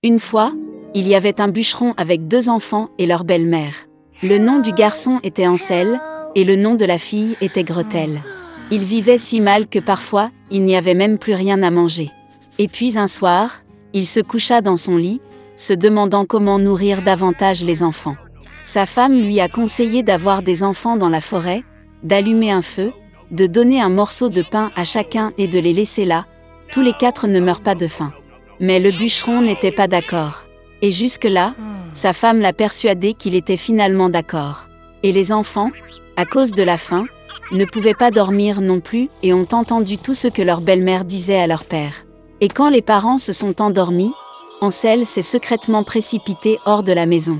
Une fois, il y avait un bûcheron avec 2 enfants et leur belle-mère. Le nom du garçon était Ansel, et le nom de la fille était Gretel. Ils vivaient si mal que parfois, il n'y avait même plus rien à manger. Et puis un soir, il se coucha dans son lit, se demandant comment nourrir davantage les enfants. Sa femme lui a conseillé d'avoir des enfants dans la forêt, d'allumer un feu, de donner un morceau de pain à chacun et de les laisser là, tous les 4 ne meurent pas de faim. Mais le bûcheron n'était pas d'accord. Et jusque-là, sa femme l'a persuadé qu'il était finalement d'accord. Et les enfants, à cause de la faim, ne pouvaient pas dormir non plus et ont entendu tout ce que leur belle-mère disait à leur père. Et quand les parents se sont endormis, Ansel s'est secrètement précipité hors de la maison.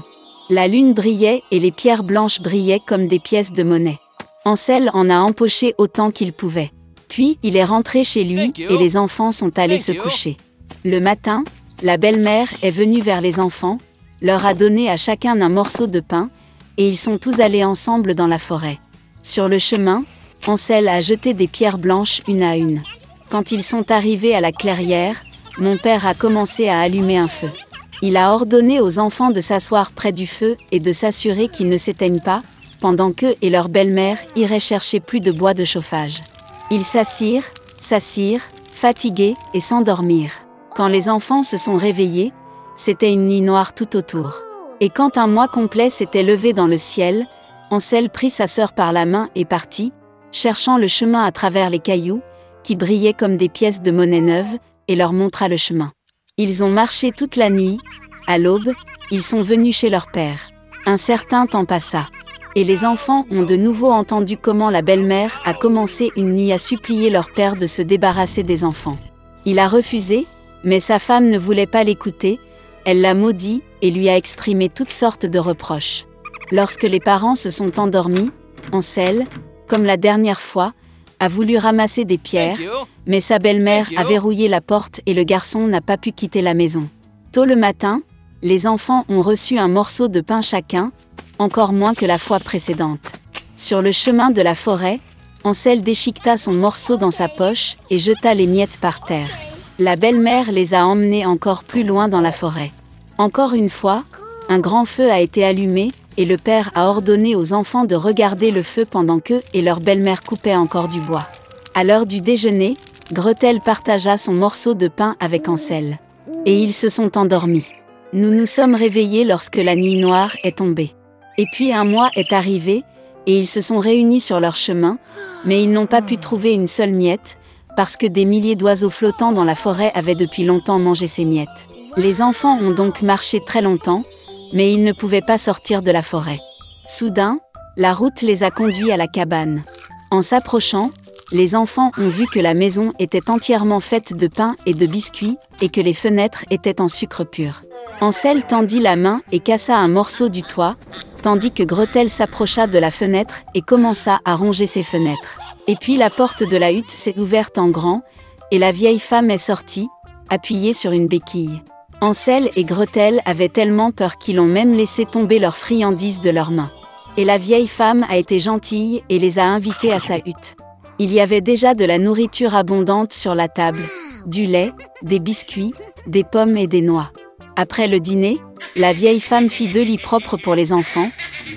La lune brillait et les pierres blanches brillaient comme des pièces de monnaie. Ansel en a empoché autant qu'il pouvait. Puis il est rentré chez lui et les enfants sont allés se coucher. Le matin, la belle-mère est venue vers les enfants, leur a donné à chacun un morceau de pain, et ils sont tous allés ensemble dans la forêt. Sur le chemin, Ansel a jeté des pierres blanches une à une. Quand ils sont arrivés à la clairière, mon père a commencé à allumer un feu. Il a ordonné aux enfants de s'asseoir près du feu et de s'assurer qu'ils ne s'éteignent pas, pendant qu'eux et leur belle-mère iraient chercher plus de bois de chauffage. Ils s'assirent, fatigués, et s'endormirent. Quand les enfants se sont réveillés, c'était une nuit noire tout autour. Et quand un mois complet s'était levé dans le ciel, Ansel prit sa sœur par la main et partit, cherchant le chemin à travers les cailloux, qui brillaient comme des pièces de monnaie neuve, et leur montra le chemin. Ils ont marché toute la nuit. À l'aube, ils sont venus chez leur père. Un certain temps passa. Et les enfants ont de nouveau entendu comment la belle-mère a commencé une nuit à supplier leur père de se débarrasser des enfants. Il a refusé, mais sa femme ne voulait pas l'écouter, elle l'a maudit et lui a exprimé toutes sortes de reproches. Lorsque les parents se sont endormis, Ansel, comme la dernière fois, a voulu ramasser des pierres, mais sa belle-mère a verrouillé la porte et le garçon n'a pas pu quitter la maison. Tôt le matin, les enfants ont reçu un morceau de pain chacun, encore moins que la fois précédente. Sur le chemin de la forêt, Ansel déchiqueta son morceau dans sa poche et jeta les miettes par terre. La belle-mère les a emmenés encore plus loin dans la forêt. Encore une fois, un grand feu a été allumé, et le père a ordonné aux enfants de regarder le feu pendant qu'eux et leur belle-mère coupaient encore du bois. À l'heure du déjeuner, Gretel partagea son morceau de pain avec Ansel. Et ils se sont endormis. Nous nous sommes réveillés lorsque la nuit noire est tombée. Et puis un mois est arrivé, et ils se sont réunis sur leur chemin, mais ils n'ont pas pu trouver une seule miette, parce que des milliers d'oiseaux flottants dans la forêt avaient depuis longtemps mangé ces miettes. Les enfants ont donc marché très longtemps, mais ils ne pouvaient pas sortir de la forêt. Soudain, la route les a conduits à la cabane. En s'approchant, les enfants ont vu que la maison était entièrement faite de pain et de biscuits, et que les fenêtres étaient en sucre pur. Ansel tendit la main et cassa un morceau du toit, tandis que Gretel s'approcha de la fenêtre et commença à ronger ses fenêtres. Et puis la porte de la hutte s'est ouverte en grand, et la vieille femme est sortie, appuyée sur une béquille. Ansel et Gretel avaient tellement peur qu'ils ont même laissé tomber leurs friandises de leurs mains. Et la vieille femme a été gentille et les a invités à sa hutte. Il y avait déjà de la nourriture abondante sur la table, du lait, des biscuits, des pommes et des noix. Après le dîner, la vieille femme fit 2 lits propres pour les enfants,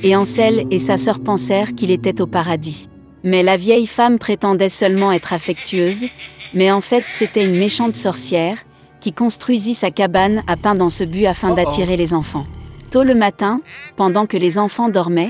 et Ansel et sa sœur pensèrent qu'il était au paradis. Mais la vieille femme prétendait seulement être affectueuse, mais en fait c'était une méchante sorcière, qui construisit sa cabane à pain dans ce but afin d'attirer les enfants. Tôt le matin, pendant que les enfants dormaient,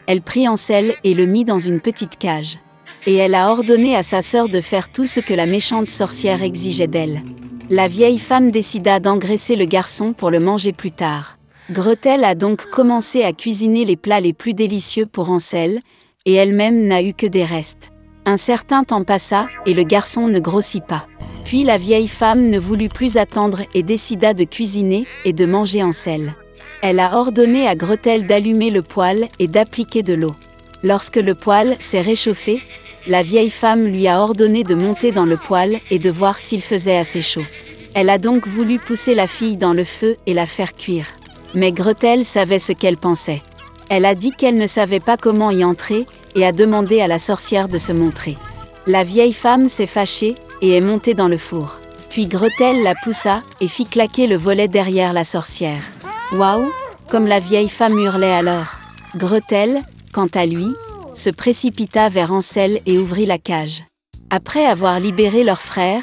elle prit Ansel et le mit dans une petite cage. Et elle a ordonné à sa sœur de faire tout ce que la méchante sorcière exigeait d'elle. La vieille femme décida d'engraisser le garçon pour le manger plus tard. Gretel a donc commencé à cuisiner les plats les plus délicieux pour Ansel, et elle-même n'a eu que des restes. Un certain temps passa, et le garçon ne grossit pas. Puis la vieille femme ne voulut plus attendre et décida de cuisiner et de manger Ansel. Elle a ordonné à Gretel d'allumer le poêle et d'appliquer de l'eau. Lorsque le poêle s'est réchauffé, la vieille femme lui a ordonné de monter dans le poêle et de voir s'il faisait assez chaud. Elle a donc voulu pousser la fille dans le feu et la faire cuire. Mais Gretel savait ce qu'elle pensait. Elle a dit qu'elle ne savait pas comment y entrer et a demandé à la sorcière de se montrer. La vieille femme s'est fâchée et est montée dans le four. Puis Gretel la poussa et fit claquer le volet derrière la sorcière. Waouh! Comme la vieille femme hurlait alors. Gretel, quant à lui, se précipita vers Hansel et ouvrit la cage. Après avoir libéré leur frère,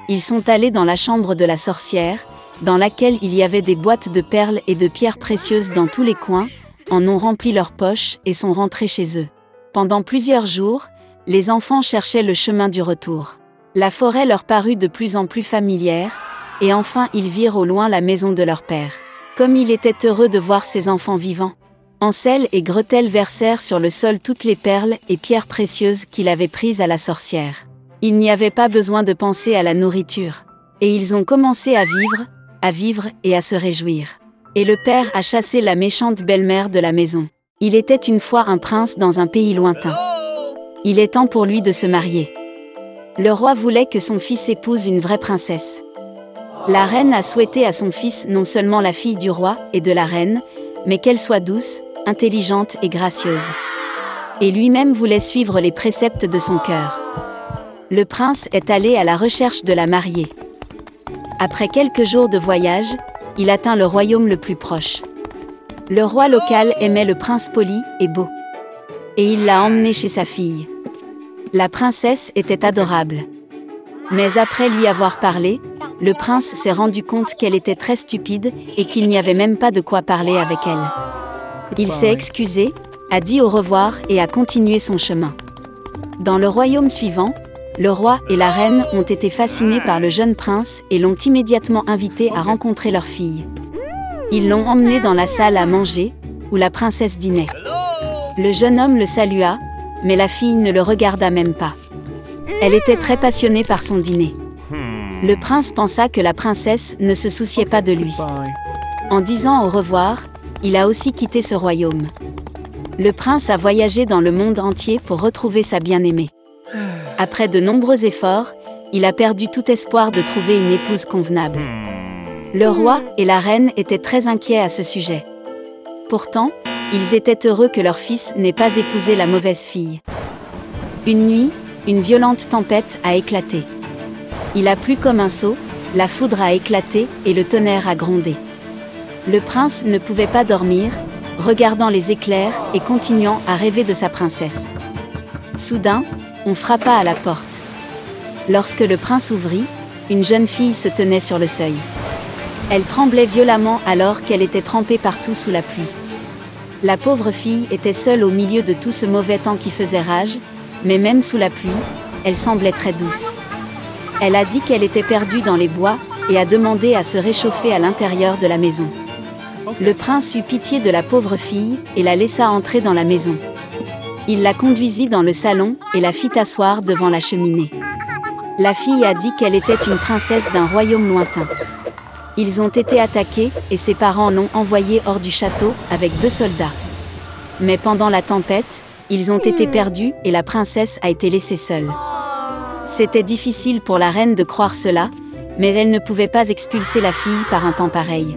ils sont allés dans la chambre de la sorcière, dans laquelle il y avait des boîtes de perles et de pierres précieuses dans tous les coins, en ont rempli leurs poches et sont rentrés chez eux. Pendant plusieurs jours, les enfants cherchaient le chemin du retour. La forêt leur parut de plus en plus familière, et enfin ils virent au loin la maison de leur père. Comme il était heureux de voir ses enfants vivants. Hansel et Gretel versèrent sur le sol toutes les perles et pierres précieuses qu'il avait prises à la sorcière. Il n'y avait pas besoin de penser à la nourriture. Et ils ont commencé à vivre et à se réjouir. Et le père a chassé la méchante belle-mère de la maison. Il était une fois un prince dans un pays lointain. Il est temps pour lui de se marier. Le roi voulait que son fils épouse une vraie princesse. La reine a souhaité à son fils non seulement la fille du roi et de la reine, mais qu'elle soit douce, intelligente et gracieuse. Et lui-même voulait suivre les préceptes de son cœur. Le prince est allé à la recherche de la mariée. Après quelques jours de voyage, il atteint le royaume le plus proche. Le roi local aimait le prince poli et beau. Et il l'a emmené chez sa fille. La princesse était adorable. Mais après lui avoir parlé, le prince s'est rendu compte qu'elle était très stupide et qu'il n'y avait même pas de quoi parler avec elle. Il s'est excusé, a dit au revoir et a continué son chemin. Dans le royaume suivant, le roi et la reine ont été fascinés par le jeune prince et l'ont immédiatement invité à rencontrer leur fille. Ils l'ont emmené dans la salle à manger, où la princesse dînait. Le jeune homme le salua, mais la fille ne le regarda même pas. Elle était très passionnée par son dîner. Le prince pensa que la princesse ne se souciait pas de lui. En disant au revoir, il a aussi quitté ce royaume. Le prince a voyagé dans le monde entier pour retrouver sa bien-aimée. Après de nombreux efforts, il a perdu tout espoir de trouver une épouse convenable. Le roi et la reine étaient très inquiets à ce sujet. Pourtant, ils étaient heureux que leur fils n'ait pas épousé la mauvaise fille. Une nuit, une violente tempête a éclaté. Il a plu comme un seau, la foudre a éclaté et le tonnerre a grondé. Le prince ne pouvait pas dormir, regardant les éclairs et continuant à rêver de sa princesse. Soudain, on frappa à la porte. Lorsque le prince ouvrit, une jeune fille se tenait sur le seuil. Elle tremblait violemment alors qu'elle était trempée partout sous la pluie. La pauvre fille était seule au milieu de tout ce mauvais temps qui faisait rage, mais même sous la pluie, elle semblait très douce. Elle a dit qu'elle était perdue dans les bois et a demandé à se réchauffer à l'intérieur de la maison. Le prince eut pitié de la pauvre fille et la laissa entrer dans la maison. Il la conduisit dans le salon et la fit asseoir devant la cheminée. La fille a dit qu'elle était une princesse d'un royaume lointain. Ils ont été attaqués et ses parents l'ont envoyée hors du château avec 2 soldats. Mais pendant la tempête, ils ont été perdus et la princesse a été laissée seule. C'était difficile pour la reine de croire cela, mais elle ne pouvait pas expulser la fille par un temps pareil.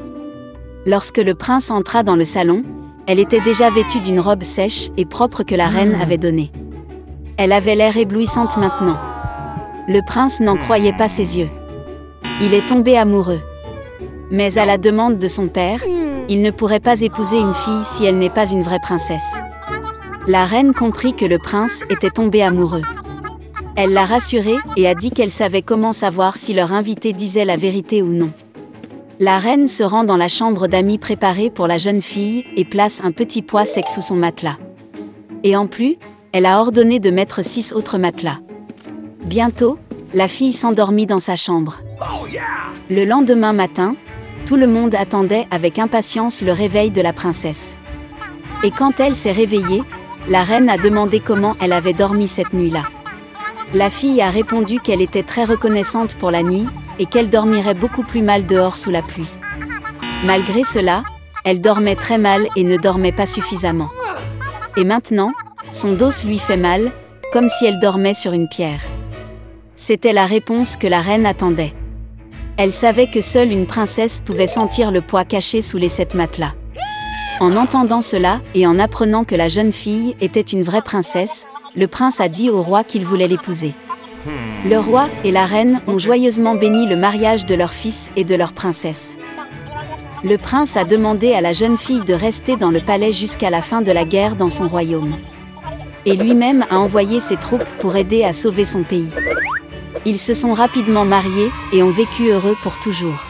Lorsque le prince entra dans le salon, elle était déjà vêtue d'une robe sèche et propre que la reine avait donnée. Elle avait l'air éblouissante maintenant. Le prince n'en croyait pas ses yeux. Il est tombé amoureux. Mais à la demande de son père, il ne pourrait pas épouser une fille si elle n'est pas une vraie princesse. La reine comprit que le prince était tombé amoureux. Elle l'a rassuré et a dit qu'elle savait comment savoir si leur invité disait la vérité ou non. La reine se rend dans la chambre d'amis préparée pour la jeune fille et place un petit poids sec sous son matelas. Et en plus, elle a ordonné de mettre 6 autres matelas. Bientôt, la fille s'endormit dans sa chambre. Le lendemain matin, tout le monde attendait avec impatience le réveil de la princesse. Et quand elle s'est réveillée, la reine a demandé comment elle avait dormi cette nuit-là. La fille a répondu qu'elle était très reconnaissante pour la nuit et qu'elle dormirait beaucoup plus mal dehors sous la pluie. Malgré cela, elle dormait très mal et ne dormait pas suffisamment. Et maintenant, son dos lui fait mal, comme si elle dormait sur une pierre. C'était la réponse que la reine attendait. Elle savait que seule une princesse pouvait sentir le poids caché sous les 7 matelas. En entendant cela et en apprenant que la jeune fille était une vraie princesse, le prince a dit au roi qu'il voulait l'épouser. Le roi et la reine ont joyeusement béni le mariage de leur fils et de leur princesse. Le prince a demandé à la jeune fille de rester dans le palais jusqu'à la fin de la guerre dans son royaume. Et lui-même a envoyé ses troupes pour aider à sauver son pays. Ils se sont rapidement mariés et ont vécu heureux pour toujours.